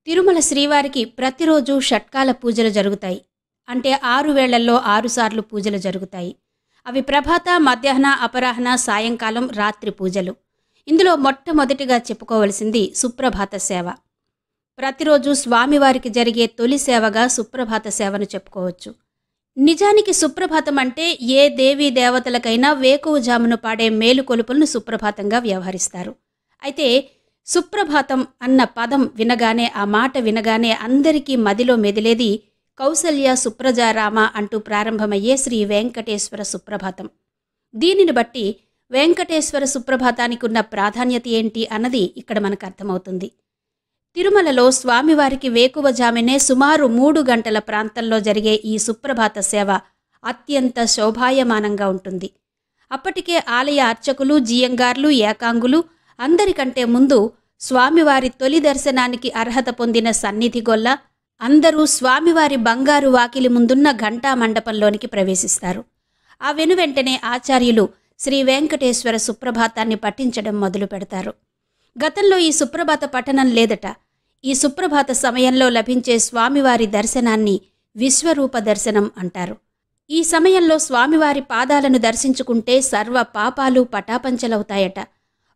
తిరుమల శ్రీవారికి ప్రతిరోజు షట్కాల పూజలు జరుగుతాయి. అంటే 6 వేళల్లో 6 సార్లు పూజలు జరుగుతాయి. అవి ప్రభాత, మధ్యాహ్న, అపరాహ్న, సాయంకాలం, రాత్రి పూజలు. ఇందులో మొట్టమొదటిగా చెప్పుకోవలసింది సుప్రభాత సేవ. ప్రతిరోజు స్వామివారికి జరిగే తొలి సేవగా సుప్రభాత సేవను చెప్పుకోవచ్చు. నిజానికి సుప్రభాతం అంటే ఏ దేవీ దేవతలకైనా వేకువజామున పాడే మేలుకొలుపులను సుప్రభాతంగా వ్యవహరిస్తారు. అయితే సుప్రభాతం అన్న పదం వినగానే, ఆ మాట వినగానే అందరికీ మదిలో మెదిలేది కౌసల్య సుప్రజారామ అంటూ ప్రారంభమయ్యే శ్రీ వెంకటేశ్వర సుప్రభాతం. దీనిని బట్టి వెంకటేశ్వర సుప్రభాతానికి ఉన్న ప్రాధాన్యత ఏంటి అన్నది ఇక్కడ మనకు అర్థమవుతుంది. తిరుమలలో స్వామివారికి వేకువజామునే సుమారు 3 గంటల ప్రాంతంలో జరిగే ఈ సుప్రభాత సేవ అత్యంత శోభాయమానంగా ఉంటుంది. అప్పటికే ఆలయ అర్చకులు, జియంగార్లు, ఏకాంగులు అందరికంటే ముందు స్వామివారి తొలి దర్శనానికి అర్హత పొందిన సన్నిధిగొల్ల అందరూ స్వామివారి బంగారు వాకిలి ముందున్న ఘంటా మండపంలోనికి ప్రవేశిస్తారు. ఆ వెనువెంటనే ఆచార్యులు శ్రీ వెంకటేశ్వర సుప్రభాతాన్ని పఠించడం మొదలు పెడతారు. గతంలో ఈ సుప్రభాత పఠనం లేదట. ఈ సుప్రభాత సమయంలో లభించే స్వామివారి దర్శనాన్ని విశ్వరూప దర్శనం అంటారు. ఈ సమయంలో స్వామివారి పాదాలను దర్శించుకుంటే సర్వ పాపాలు పటాపంచలవుతాయట.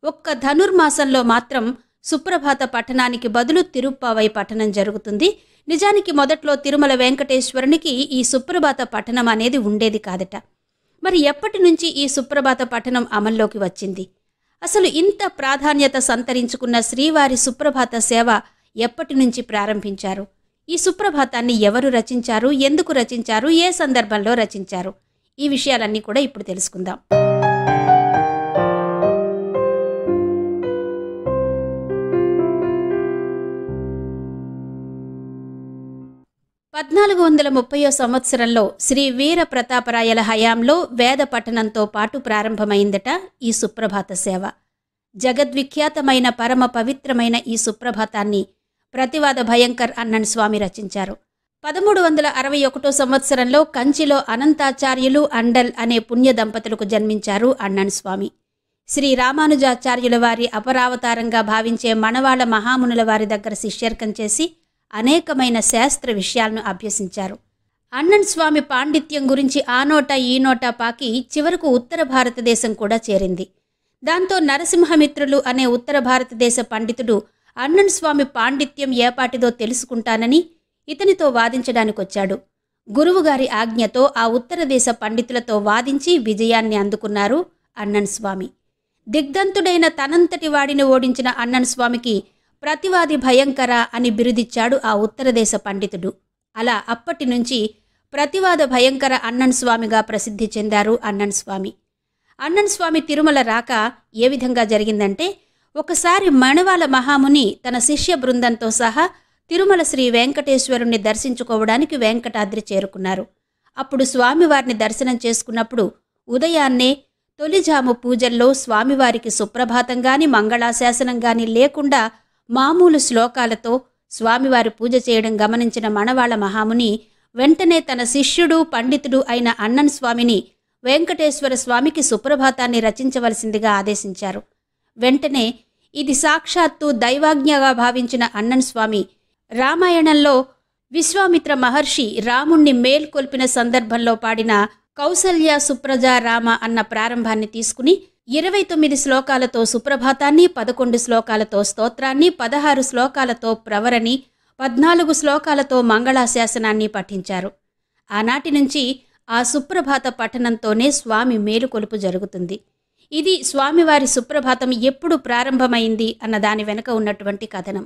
ఒక్క ధనుర్మాసంలో మాత్రం సుప్రభాత పఠనానికి బదులు తిరుప్పావై పఠనం జరుగుతుంది. నిజానికి మొదట్లో తిరుమల వెంకటేశ్వరునికి ఈ సుప్రభాత పఠనం అనేది ఉండేది కాదట. మరి ఎప్పటి నుంచి ఈ సుప్రభాత పఠనం అమల్లోకి వచ్చింది? అసలు ఇంత ప్రాధాన్యత సంతరించుకున్న శ్రీవారి సుప్రభాత సేవ ఎప్పటి నుంచి ప్రారంభించారు? ఈ సుప్రభాతాన్ని ఎవరు రచించారు, ఎందుకు రచించారు, ఏ సందర్భంలో రచించారు? ఈ విషయాలన్నీ కూడా ఇప్పుడు తెలుసుకుందాం. 1430 సంవత్సరంలో శ్రీ వీర ప్రతాపరాయల హయాంలో వేద పఠనంతో పాటు ప్రారంభమైందట ఈ సుప్రభాత సేవ. జగద్విఖ్యాతమైన పరమ పవిత్రమైన ఈ సుప్రభాతాన్ని ప్రతివాద భయంకర్ అన్నన్ స్వామి రచించారు. 1361 సంవత్సరంలో కంచిలో అనంతాచార్యులు, అండల్ అనే పుణ్య దంపతులకు జన్మించారు అన్నన్ స్వామి. శ్రీ రామానుజాచార్యుల వారి అపరావతారంగా భావించే మణవాళ మహామునుల వారి దగ్గర శిష్యర్కం చేసి అనేకమైన శాస్త్ర విషయాలను అభ్యసించారు. అన్నన్ స్వామి పాండిత్యం గురించి ఆ నోట ఈ నోట పాకి చివరకు ఉత్తర భారతదేశం కూడా చేరింది. దాంతో నరసింహమిత్రులు అనే ఉత్తర భారతదేశ పండితుడు అన్నన్ స్వామి పాండిత్యం ఏపాటిదో తెలుసుకుంటానని ఇతనితో వాదించడానికొచ్చాడు. గురువుగారి ఆజ్ఞతో ఆ ఉత్తర దేశ పండితులతో వాదించి విజయాన్ని అందుకున్నారు అన్నన్ స్వామి. దిగ్ధంతుడైన తనంతటి వాడిని ఓడించిన అన్నన్ స్వామికి ప్రతివాది భయంకర అని బిరుదిచ్చాడు ఆ ఉత్తర దేశ పండితుడు. అలా అప్పటి నుంచి ప్రతివాద భయంకర అన్నన్ స్వామిగా ప్రసిద్ధి చెందారు అన్నన్ స్వామి. అన్నన్ స్వామి తిరుమల రాక ఏ విధంగా జరిగిందంటే, ఒకసారి మణవాళ మహాముని తన శిష్య బృందంతో సహా తిరుమల శ్రీ వెంకటేశ్వరుణ్ణి దర్శించుకోవడానికి వెంకటాద్రి చేరుకున్నారు. అప్పుడు స్వామివారిని దర్శనం చేసుకున్నప్పుడు ఉదయాన్నే తొలిజాము పూజల్లో స్వామివారికి సుప్రభాతం గాని, మంగళాశాసనం గాని లేకుండా మామూలు శ్లోకాలతో స్వామివారి పూజ చేయడం గమనించిన మణవాళ మహాముని వెంటనే తన శిష్యుడు, పండితుడు అయిన అన్నన్ స్వామిని వెంకటేశ్వర స్వామికి సుప్రభాతాన్ని రచించవలసిందిగా ఆదేశించారు. వెంటనే ఇది సాక్షాత్తు దైవాజ్ఞగా భావించిన అన్నన్ స్వామి రామాయణంలో విశ్వామిత్ర మహర్షి రాముణ్ణి మేల్కొల్పిన సందర్భంలో పాడిన కౌసల్య సుప్రజా రామ అన్న ప్రారంభాన్ని తీసుకుని 29 శ్లోకాలతో సుప్రభాతాన్ని, 11 శ్లోకాలతో స్తోత్రాన్ని, 16 శ్లోకాలతో ప్రవరని, 14 శ్లోకాలతో మంగళాశాసనాన్ని పఠించారు. ఆనాటి నుంచి ఆ సుప్రభాత పఠనంతోనే స్వామి మేలుకొలుపు జరుగుతుంది. ఇది స్వామివారి సుప్రభాతం ఎప్పుడు ప్రారంభమైంది అన్న దాని వెనుక ఉన్నటువంటి కథనం.